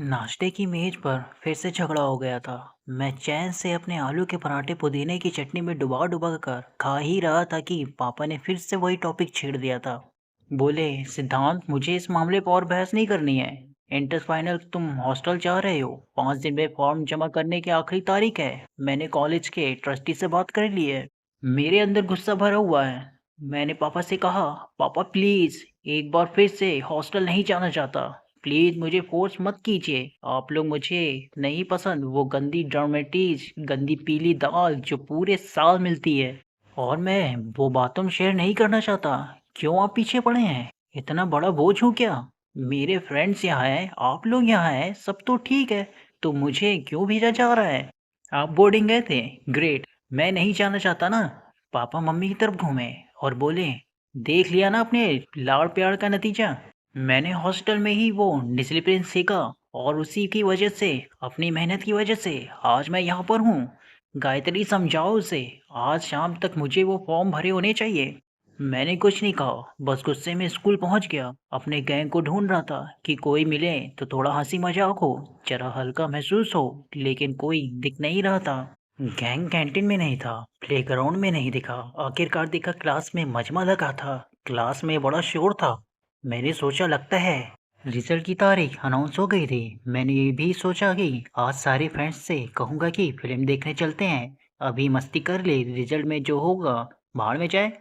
नाश्ते की मेज पर फिर से झगड़ा हो गया था। मैं चैन से अपने आलू के पराठे पुदीने की चटनी में डुबा डुबा कर खा ही रहा था कि पापा ने फिर से वही टॉपिक छेड़ दिया था। बोले, सिद्धांत, मुझे इस मामले पर और बहस नहीं करनी है। इंटर फाइनल तुम हॉस्टल जा रहे हो, 5 दिन में फॉर्म जमा करने की आखिरी तारीख है। मैंने कॉलेज के ट्रस्टी से बात कर ली है। मेरे अंदर गुस्सा भरा हुआ है। मैंने पापा से कहा, पापा प्लीज, एक बार फिर से हॉस्टल नहीं जाना चाहता। प्लीज मुझे फोर्स मत कीजिए। आप लोग मुझे नहीं पसंद, वो गंदी ड्रामेटीज, गंदी पीली दाल जो पूरे साल मिलती है। और मैं वो बात तुम शेयर नहीं करना चाहता। क्यों आप पीछे पड़े हैं? इतना बड़ा बोझ हूँ क्या? मेरे फ्रेंड्स यहाँ हैं, आप लोग यहाँ हैं, सब तो ठीक है। तो मुझे क्यों भेजा जा रहा है? आप बोर्डिंग गए थे? ग्रेट। मैं नहीं जाना चाहता ना। पापा मम्मी की तरफ घूमे और बोले, देख लिया ना अपने लाड़ प्यार का नतीजा। मैंने हॉस्टल में ही वो डिसिप्लिन सीखा और उसी की वजह से, अपनी मेहनत की वजह से आज मैं यहाँ पर हूँ। गायत्री, समझाओ उसे। आज शाम तक मुझे वो फॉर्म भरे होने चाहिए। मैंने कुछ नहीं कहा, बस गुस्से में स्कूल पहुंच गया। अपने गैंग को ढूंढ रहा था कि कोई मिले तो थोड़ा हंसी मजाक हो, जरा हल्का महसूस हो, लेकिन कोई दिख नहीं रहा था। गैंग कैंटीन में नहीं था, प्लेग्राउंड में नहीं दिखा। आखिरकार देखा, क्लास में मजमा लगा था। क्लास में बड़ा शोर था। मैंने सोचा, लगता है रिजल्ट की तारीख अनाउंस हो गई थी। मैंने ये भी सोचा कि आज सारे फ्रेंड्स से कहूँगा कि फिल्म देखने चलते हैं। अभी मस्ती कर ले, रिजल्ट में जो होगा भाड़ में जाए।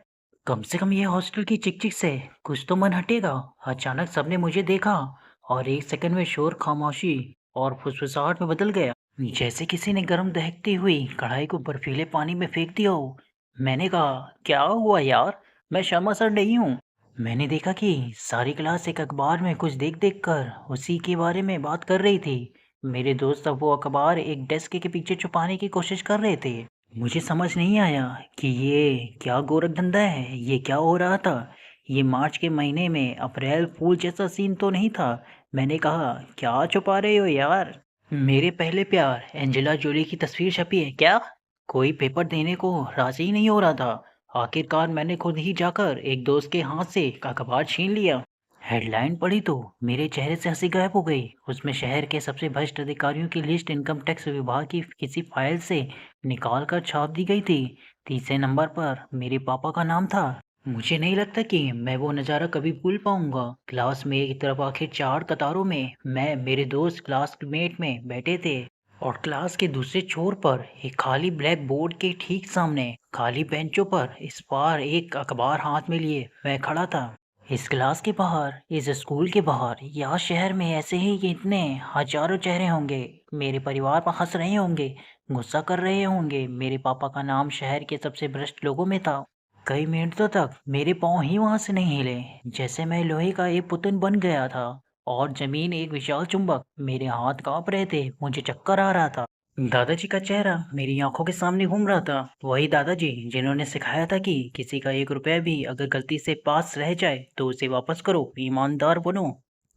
कम से कम ये हॉस्टल की चिक चिक से कुछ तो मन हटेगा। अचानक सबने मुझे देखा और एक सेकंड में शोर खामोशी और फुसफुसाहट में बदल गया, जैसे किसी ने गर्म दहकती हुई कढ़ाई को बर्फीले पानी में फेंक दिया हो। मैंने कहा, क्या हुआ यार? मैं शर्मा सर नहीं हूँ। मैंने देखा कि सारी क्लास एक अखबार में कुछ देख देख कर उसी के बारे में बात कर रही थी। मेरे दोस्त अब वो अखबार एक डेस्क के पीछे छुपाने की कोशिश कर रहे थे। मुझे समझ नहीं आया कि ये क्या गोरख धंधा है, ये क्या हो रहा था। ये मार्च के महीने में अप्रैल फूल जैसा सीन तो नहीं था। मैंने कहा, क्या छुपा रहे हो यार? मेरे पहले प्यार एंजेला जोली की तस्वीर छपी है क्या? कोई पेपर देने को राजी ही नहीं हो रहा था। आखिरकार मैंने खुद ही जाकर एक दोस्त के हाथ से अखबार छीन लिया। हेडलाइन पढ़ी तो मेरे चेहरे से हंसी गायब हो गई। उसमें शहर के सबसे भ्रष्ट अधिकारियों की लिस्ट इनकम टैक्स विभाग की किसी फाइल से निकाल कर छाप दी गई थी। तीसरे नंबर पर मेरे पापा का नाम था। मुझे नहीं लगता कि मैं वो नज़ारा कभी भूल पाऊंगा। क्लास में एक तरफ आखिर 4 कतारों में मैं, मेरे दोस्त क्लासमेट में बैठे थे, और क्लास के दूसरे छोर पर एक खाली ब्लैक बोर्ड के ठीक सामने खाली बेंचों पर इस पार एक अखबार हाथ में लिए मैं खड़ा था। इस क्लास के बाहर, इस स्कूल के बाहर या शहर में ऐसे ही इतने हजारों चेहरे होंगे। मेरे परिवार पर हंस रहे होंगे, गुस्सा कर रहे होंगे। मेरे पापा का नाम शहर के सबसे भ्रष्ट लोगों में था। कई मिनटों तक मेरे पाँव ही वहां से नहीं हिले, जैसे मैं लोहे का एक पुतल बन गया था और जमीन एक विशाल चुंबक। मेरे हाथ कांप रहे थे, मुझे चक्कर आ रहा था। दादाजी का चेहरा मेरी आंखों के सामने घूम रहा था। वही दादाजी जिन्होंने सिखाया था कि किसी का 1 रुपया भी अगर गलती से पास रह जाए तो उसे वापस करो, ईमानदार बनो,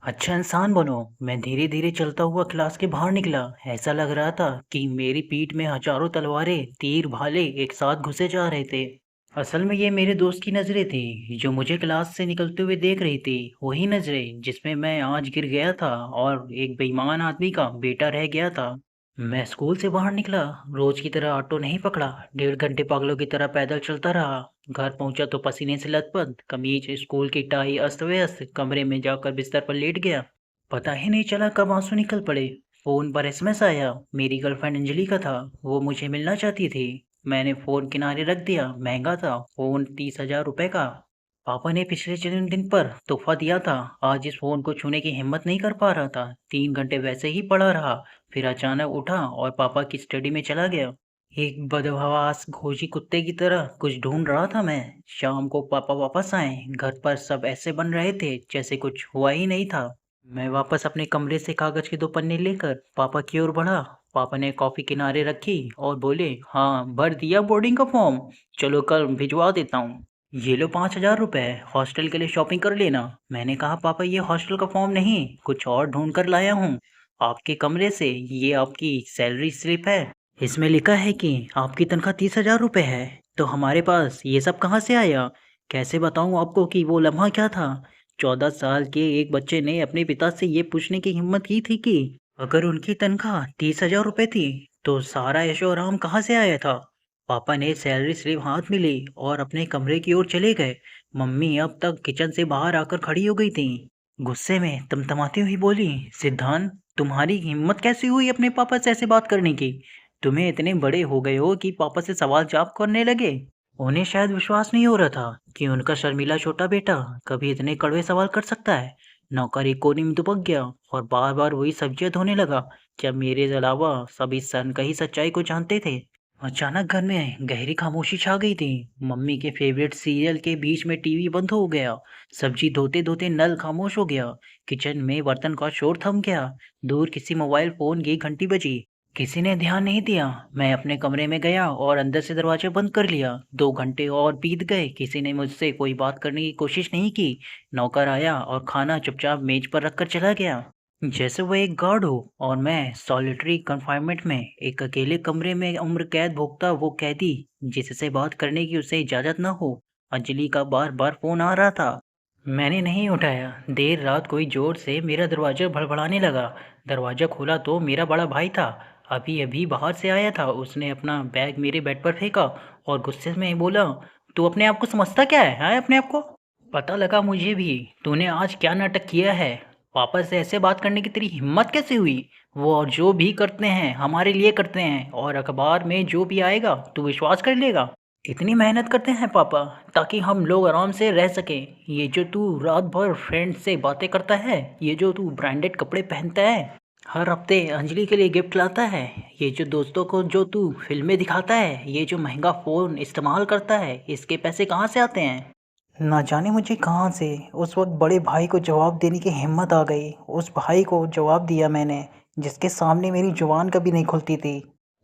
अच्छा इंसान बनो। मैं धीरे धीरे चलता हुआ क्लास के बाहर निकला। ऐसा लग रहा था कि मेरी पीठ में हजारों तलवारें, तीर, भाले एक साथ घुसे जा रहे थे। असल में ये मेरे दोस्त की नज़रें थी, जो मुझे क्लास से निकलते हुए देख रही थी। वही नज़रें जिसमें मैं आज गिर गया था और एक बेईमान आदमी का बेटा रह गया था। मैं स्कूल से बाहर निकला, रोज की तरह ऑटो नहीं पकड़ा। 1.5 घंटे पागलों की तरह पैदल चलता रहा। घर पहुंचा तो पसीने से लथपथ, कमीज, स्कूल की टाई अस्त व्यस्त। कमरे में जाकर बिस्तर पर लेट गया। पता ही नहीं चला कब आंसू निकल पड़े। फोन पर एसएमएस आया, मेरी गर्लफ्रेंड अंजलि का था। वो मुझे मिलना चाहती थी। मैंने फ़ोन किनारे रख दिया। महँगा था फ़ोन, 30,000 रुपए का। पापा ने पिछले जन्मदिन पर तोहफ़ा दिया था। आज इस फ़ोन को छूने की हिम्मत नहीं कर पा रहा था। 3 घंटे वैसे ही पड़ा रहा, फिर अचानक उठा और पापा की स्टडी में चला गया। एक बदहवास घोची कुत्ते की तरह कुछ ढूंढ रहा था मैं। शाम को पापा वापस आए। घर पर सब ऐसे बन रहे थे जैसे कुछ हुआ ही नहीं था। मैं वापस अपने कमरे से कागज के 2 पन्ने लेकर पापा की ओर बढ़ा। पापा ने कॉफी किनारे रखी और बोले, हाँ, भर दिया बोर्डिंग का फॉर्म? चलो कल भिजवा देता हूँ। ये लो 5,000 रुपए, हॉस्टल के लिए शॉपिंग कर लेना। मैंने कहा, पापा ये हॉस्टल का फॉर्म नहीं, कुछ और ढूंढ कर लाया हूँ आपके कमरे से। ये आपकी सैलरी स्लिप है। इसमें लिखा है कि आपकी तनख्वाह 30,000 रुपए है। तो हमारे पास ये सब कहाँ से आया? कैसे बताऊँ आपको कि वो लम्हा क्या था? 14 साल के एक बच्चे ने अपने पिता से ये पूछने की हिम्मत की थी कि अगर उनकी तनख्वाह 30,000 रुपए थी, तो सारा ऐशो आराम कहाँ से आया था? पापा ने सैलरी स्लिप हाथ में ली और अपने कमरे की ओर चले गए। मम्मी अब तक किचन से बाहर आकर खड़ी हो गई थी। गुस्से में तमतमाती हुई बोली, सिद्धांत, तुम्हारी हिम्मत कैसी हुई अपने पापा से ऐसे बात करने की? तुम्हें इतने बड़े हो गए हो कि पापा से सवाल जवाब करने लगे? उन्हें शायद विश्वास नहीं हो रहा था कि उनका शर्मीला छोटा बेटा कभी इतने कड़वे सवाल कर सकता है। नौकर एक कोने में दुबक गया और बार बार वही सब्जियां धोने लगा। क्या मेरे अलावा सभी सन का ही सच्चाई को जानते थे? अचानक घर में गहरी खामोशी छा गई थी। मम्मी के फेवरेट सीरियल के बीच में टीवी बंद हो गया। सब्जी धोते धोते नल खामोश हो गया। किचन में बर्तन का शोर थम गया। दूर किसी मोबाइल फोन की घंटी बजी। किसी ने ध्यान नहीं दिया। मैं अपने कमरे में गया और अंदर से दरवाजा बंद कर लिया। 2 घंटे और बीत गए, किसी ने मुझसे कोई बात करने की कोशिश नहीं की। नौकर आया और खाना चुपचाप मेज पर रखकर चला गया, जैसे वो एक गार्ड हो और मैं सॉलिटरी कन्फाइनमेंट में एक अकेले कमरे में उम्र कैद भोगता वो कैदी जिससे बात करने की उसे इजाज़त न हो। अंजलि का बार बार फ़ोन आ रहा था। मैंने नहीं उठाया। देर रात कोई ज़ोर से मेरा दरवाज़ा भड़बड़ाने लगा। दरवाज़ा खोला तो मेरा बड़ा भाई था। अभी अभी बाहर से आया था। उसने अपना बैग मेरे बेड पर फेंका और गुस्से में बोला, तू अपने आप को समझता क्या है, हाँ अपने आप को? पता लगा मुझे भी। तूने आज क्या नाटक किया है? पापा से ऐसे बात करने की तेरी हिम्मत कैसे हुई? वो और जो भी करते हैं हमारे लिए करते हैं, और अखबार में जो भी आएगा तू विश्वास कर लेगा। इतनी मेहनत करते हैं पापा ताकि हम लोग आराम से रह सकें। ये जो तू रात भर फ्रेंड से बातें करता है, ये जो तू ब्रांडेड कपड़े पहनता है, हर हफ्ते अंजलि के लिए गिफ्ट लाता है, ये जो दोस्तों को जो तू फिल्में दिखाता है, ये जो महंगा फ़ोन इस्तेमाल करता है, इसके पैसे कहाँ से आते हैं? ना जाने मुझे कहाँ से उस वक्त बड़े भाई को जवाब देने की हिम्मत आ गई। उस भाई को जवाब दिया मैंने, जिसके सामने मेरी जुबान कभी नहीं खुलती थी।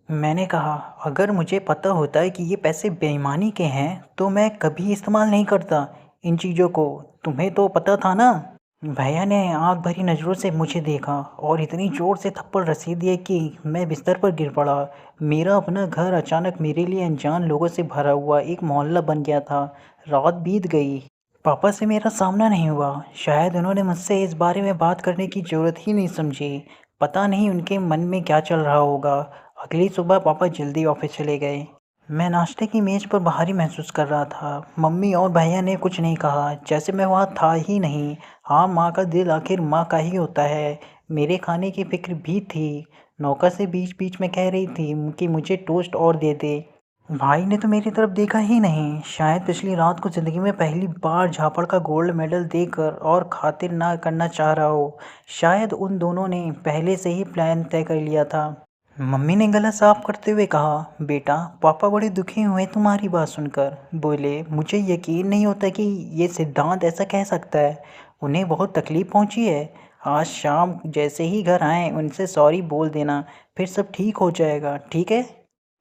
मैंने कहा, अगर मुझे पता होता है कि ये पैसे बेईमानी के हैं तो मैं कभी इस्तेमाल नहीं करता इन चीज़ों को। तुम्हें तो पता था ना? भैया ने आंख भरी नज़रों से मुझे देखा और इतनी ज़ोर से थप्पड़ रसी दिए कि मैं बिस्तर पर गिर पड़ा। मेरा अपना घर अचानक मेरे लिए अनजान लोगों से भरा हुआ एक मोहल्ला बन गया था। रात बीत गई। पापा से मेरा सामना नहीं हुआ। शायद उन्होंने मुझसे इस बारे में बात करने की ज़रूरत ही नहीं समझी। पता नहीं उनके मन में क्या चल रहा होगा। अगली सुबह पापा जल्दी ऑफिस चले गए। मैं नाश्ते की मेज़ पर बाहरी महसूस कर रहा था। मम्मी और भैया ने कुछ नहीं कहा, जैसे मैं वहाँ था ही नहीं। हाँ, माँ का दिल आखिर माँ का ही होता है। मेरे खाने की फिक्र भी थी। नौकर से बीच बीच में कह रही थी कि मुझे टोस्ट और दे दे। भाई ने तो मेरी तरफ देखा ही नहीं। शायद पिछली रात को ज़िंदगी में पहली बार झापड़ का गोल्ड मेडल देकर और खातिर ना करना चाह रहा हो। शायद उन दोनों ने पहले से ही प्लान तय कर लिया था। मम्मी ने गला साफ करते हुए कहा, बेटा, पापा बड़े दुखी हुए तुम्हारी बात सुनकर। बोले, मुझे यकीन नहीं होता कि ये सिद्धांत ऐसा कह सकता है। उन्हें बहुत तकलीफ पहुंची है। आज शाम जैसे ही घर आए उनसे सॉरी बोल देना, फिर सब ठीक हो जाएगा, ठीक है?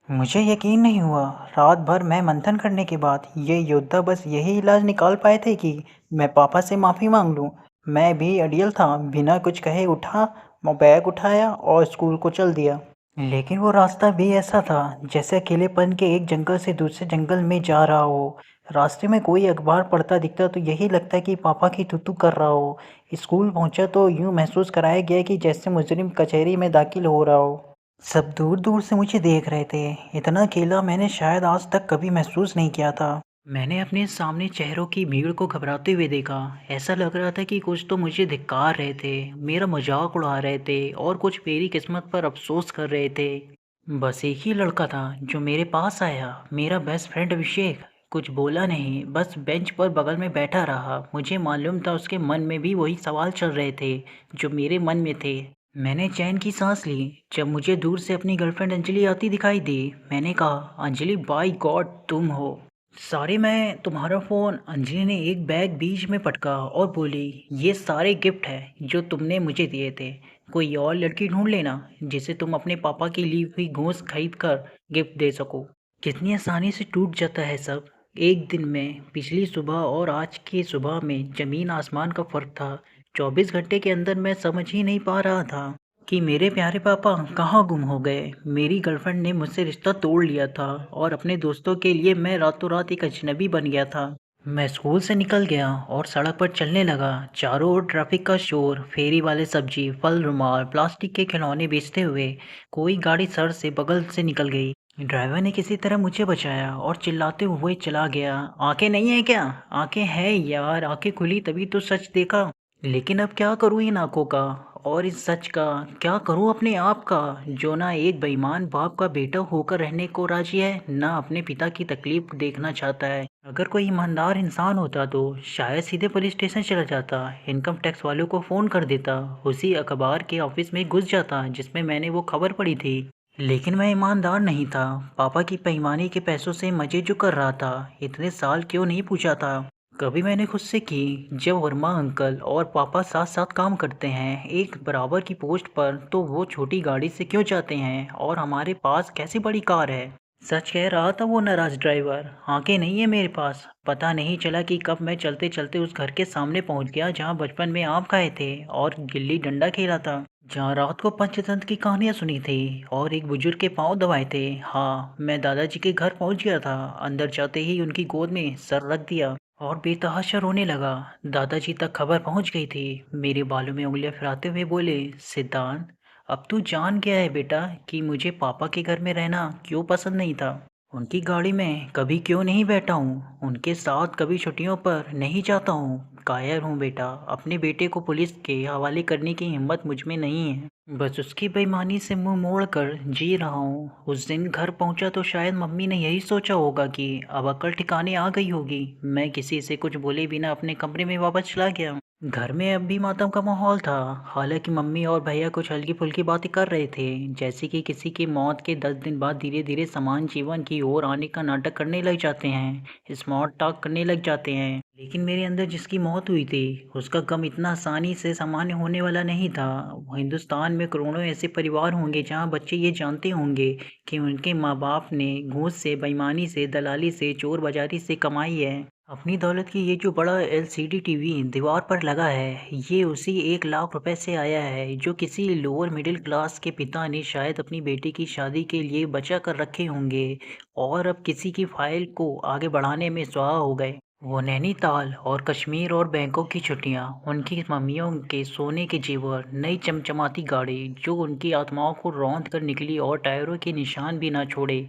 मुझे यकीन नहीं हुआ। रात भर मैं मंथन करने के बाद ये योद्धा बस यही इलाज निकाल पाए थे कि मैं पापा से माफ़ी मांग लूं। मैं भी अड़ियल था, बिना कुछ कहे उठा, बैग उठाया और स्कूल को चल दिया। लेकिन वो रास्ता भी ऐसा था जैसे अकेलेपन के एक जंगल से दूसरे जंगल में जा रहा हो। रास्ते में कोई अखबार पढ़ता दिखता तो यही लगता कि पापा की तू कर रहा हो। स्कूल पहुंचा तो यूं महसूस कराया गया कि जैसे मुजरिम कचहरी में दाखिल हो रहा हो। सब दूर दूर से मुझे देख रहे थे। इतना अकेला मैंने शायद आज तक कभी महसूस नहीं किया था। मैंने अपने सामने चेहरों की भीड़ को घबराते हुए देखा। ऐसा लग रहा था कि कुछ तो मुझे धिक्कार रहे थे, मेरा मजाक उड़ा रहे थे और कुछ मेरी किस्मत पर अफसोस कर रहे थे। बस एक ही लड़का था जो मेरे पास आया, मेरा बेस्ट फ्रेंड अभिषेक। कुछ बोला नहीं, बस बेंच पर बगल में बैठा रहा। मुझे मालूम था उसके मन में भी वही सवाल चल रहे थे जो मेरे मन में थे। मैंने चैन की सांस ली जब मुझे दूर से अपनी गर्लफ्रेंड अंजलि आती दिखाई दी। मैंने कहा, अंजलि, बाय गॉड तुम हो। सारे, मैं तुम्हारा फ़ोन। अंजलि ने एक बैग बीच में पटका और बोली, ये सारे गिफ्ट हैं जो तुमने मुझे दिए थे। कोई और लड़की ढूंढ लेना जिसे तुम अपने पापा की ली हुई घूस खरीद कर गिफ्ट दे सको। कितनी आसानी से टूट जाता है सब एक दिन में। पिछली सुबह और आज की सुबह में ज़मीन आसमान का फ़र्क था। 24 घंटे के अंदर मैं समझ ही नहीं पा रहा था कि मेरे प्यारे पापा कहाँ गुम हो गए। मेरी गर्लफ्रेंड ने मुझसे रिश्ता तोड़ लिया था और अपने दोस्तों के लिए मैं रातों रात एक अजनबी बन गया था। मैं स्कूल से निकल गया और सड़क पर चलने लगा। चारों ओर ट्रैफिक का शोर, फेरी वाले सब्जी, फल, रुमाल, प्लास्टिक के खिलौने बेचते हुए। कोई गाड़ी सड़क से बगल से निकल गई। ड्राइवर ने किसी तरह मुझे बचाया और चिल्लाते हुए चला गया। आंखें नहीं है क्या? आंखें हैं यार, आंखें खुली तभी तो सच देखा। लेकिन अब क्या करूं इन आंखों का और इस सच का? क्या करूं अपने आप का, जो ना एक बेईमान बाप का बेटा होकर रहने को राजी है, ना अपने पिता की तकलीफ देखना चाहता है। अगर कोई ईमानदार इंसान होता तो शायद सीधे पुलिस स्टेशन चला जाता, इनकम टैक्स वालों को फ़ोन कर देता, उसी अखबार के ऑफिस में घुस जाता जिसमें मैंने वो खबर पढ़ी थी। लेकिन मैं ईमानदार नहीं था। पापा की बेईमानी के पैसों से मज़े जो कर रहा था, इतने साल क्यों नहीं पूछा था। कभी मैंने खुद से की, जब वर्मा अंकल और पापा साथ साथ काम करते हैं एक बराबर की पोस्ट पर, तो वो छोटी गाड़ी से क्यों जाते हैं और हमारे पास कैसी बड़ी कार है। सच कह रहा था वो नाराज ड्राइवर। आंखें नहीं है मेरे पास। पता नहीं चला कि कब मैं चलते चलते उस घर के सामने पहुंच गया जहां बचपन में आम खाए थे और गिल्ली डंडा खेला था, जहां रात को पंचतंत्र की कहानियां सुनी थी और एक बुजुर्ग के पांव दबाए थे। हाँ, मैं दादाजी के घर पहुंच गया था। अंदर जाते ही उनकी गोद में सर रख दिया और बेतहाशा रोने लगा। दादाजी तक खबर पहुंच गई थी। मेरे बालों में उंगलियां फिराते हुए बोले, सिद्धांत, अब तू जान गया है बेटा कि मुझे पापा के घर में रहना क्यों पसंद नहीं था। उनकी गाड़ी में कभी क्यों नहीं बैठा हूँ, उनके साथ कभी छुट्टियों पर नहीं जाता हूँ। कायर हूँ बेटा, अपने बेटे को पुलिस के हवाले करने की हिम्मत मुझ में नहीं है। बस उसकी बेईमानी से मुंह मोड़ कर जी रहा हूँ। उस दिन घर पहुंचा तो शायद मम्मी ने यही सोचा होगा कि अब अकल ठिकाने आ गई होगी। मैं किसी से कुछ बोले बिना अपने कमरे में वापस चला गया। घर में अब भी मातम का माहौल था। हालांकि मम्मी और भैया कुछ हल्की फुल्की बातें कर रहे थे, जैसे कि किसी की मौत के 10 दिन बाद धीरे धीरे समान जीवन की ओर आने का नाटक करने लग जाते हैं, स्मार्ट टॉक करने लग जाते हैं। लेकिन मेरे अंदर जिसकी मौत हुई थी, उसका गम इतना आसानी से सामान्य होने वाला नहीं था। हिंदुस्तान में करोड़ों ऐसे परिवार होंगे जहां बच्चे ये जानते होंगे कि उनके माँ बाप ने घूस से, बेईमानी से, दलाली से, चोर बाजारी से कमाई है। अपनी दौलत की ये जो बड़ा एलसीडी टीवी दीवार पर लगा है, ये उसी 1 लाख रुपए से आया है जो किसी लोअर मिडिल क्लास के पिता ने शायद अपनी बेटी की शादी के लिए बचा कर रखे होंगे और अब किसी की फाइल को आगे बढ़ाने में स्वाहा हो गए। वो नैनीताल और कश्मीर और बैंकॉक की छुट्टियां, उनकी मम्मियों के सोने के जेवर, नई चमचमाती गाड़ी जो उनकी आत्माओं को रौंद कर निकली और टायरों के निशान भी ना छोड़े।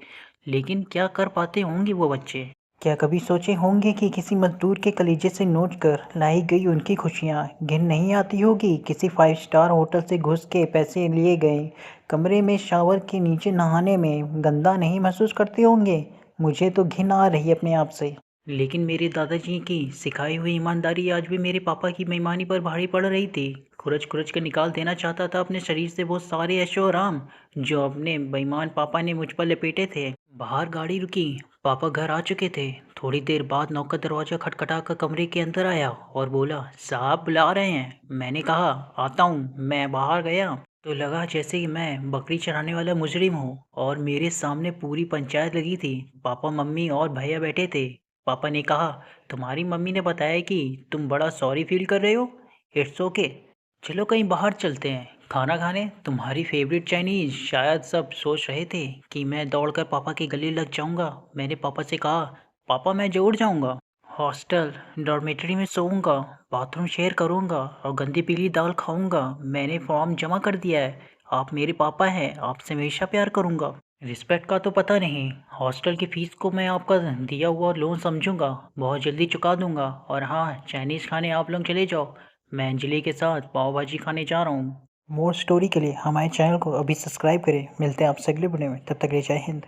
लेकिन क्या कर पाते होंगे वो बच्चे? क्या कभी सोचे होंगे कि किसी मजदूर के कलीजे से नोच कर लाई गई उनकी खुशियाँ घिन नहीं आती होगी? किसी 5 स्टार होटल से घुस के पैसे लिए गए कमरे में शावर के नीचे नहाने में गंदा नहीं महसूस करते होंगे? मुझे तो घिन आ रही है अपने आप से। लेकिन मेरे दादाजी की सिखाई हुई ईमानदारी आज भी मेरे पापा की बेईमानी पर भारी पड़ रही थी। खुरच खुरच कर निकाल देना चाहता था अपने शरीर से वो सारे ऐशो आराम जो अपने बेईमान पापा ने मुझ पर लपेटे थे। बाहर गाड़ी रुकी। पापा घर आ चुके थे। थोड़ी देर बाद नौकर दरवाजा खटखटा कर कमरे के अंदर आया और बोला, साहब बुला रहे हैं। मैंने कहा, आता हूँ। मैं बाहर गया तो लगा जैसे कि मैं बकरी चराने वाला मुजरिम हूँ और मेरे सामने पूरी पंचायत लगी थी। पापा, मम्मी और भैया बैठे थे। पापा ने कहा, तुम्हारी मम्मी ने बताया कि तुम बड़ा सॉरी फील कर रहे हो। इट्स ओके, चलो कहीं बाहर चलते हैं खाना खाने, तुम्हारी फेवरेट चाइनीज। शायद सब सोच रहे थे कि मैं दौड़कर पापा के गले लग जाऊंगा। मैंने पापा से कहा, पापा मैं जरूर जाऊंगा। हॉस्टल डॉर्मेटरी में सोऊंगा, बाथरूम शेयर करूंगा और गंदी पीली दाल खाऊंगा। मैंने फॉर्म जमा कर दिया है। आप मेरे पापा हैं, आपसे हमेशा प्यार करूंगा। रिस्पेक्ट का तो पता नहीं। हॉस्टल की फ़ीस को मैं आपका दिया हुआ लोन समझूंगा, बहुत जल्दी चुका दूंगा। और हाँ, चाइनीज़ खाने आप लोग चले जाओ, मैं अंजलि के साथ पाव भाजी खाने जा रहा हूँ। मोर स्टोरी के लिए हमारे चैनल को अभी सब्सक्राइब करें। मिलते हैं आपसे अगले वीडियो में, तब तक के लिए जय हिंद।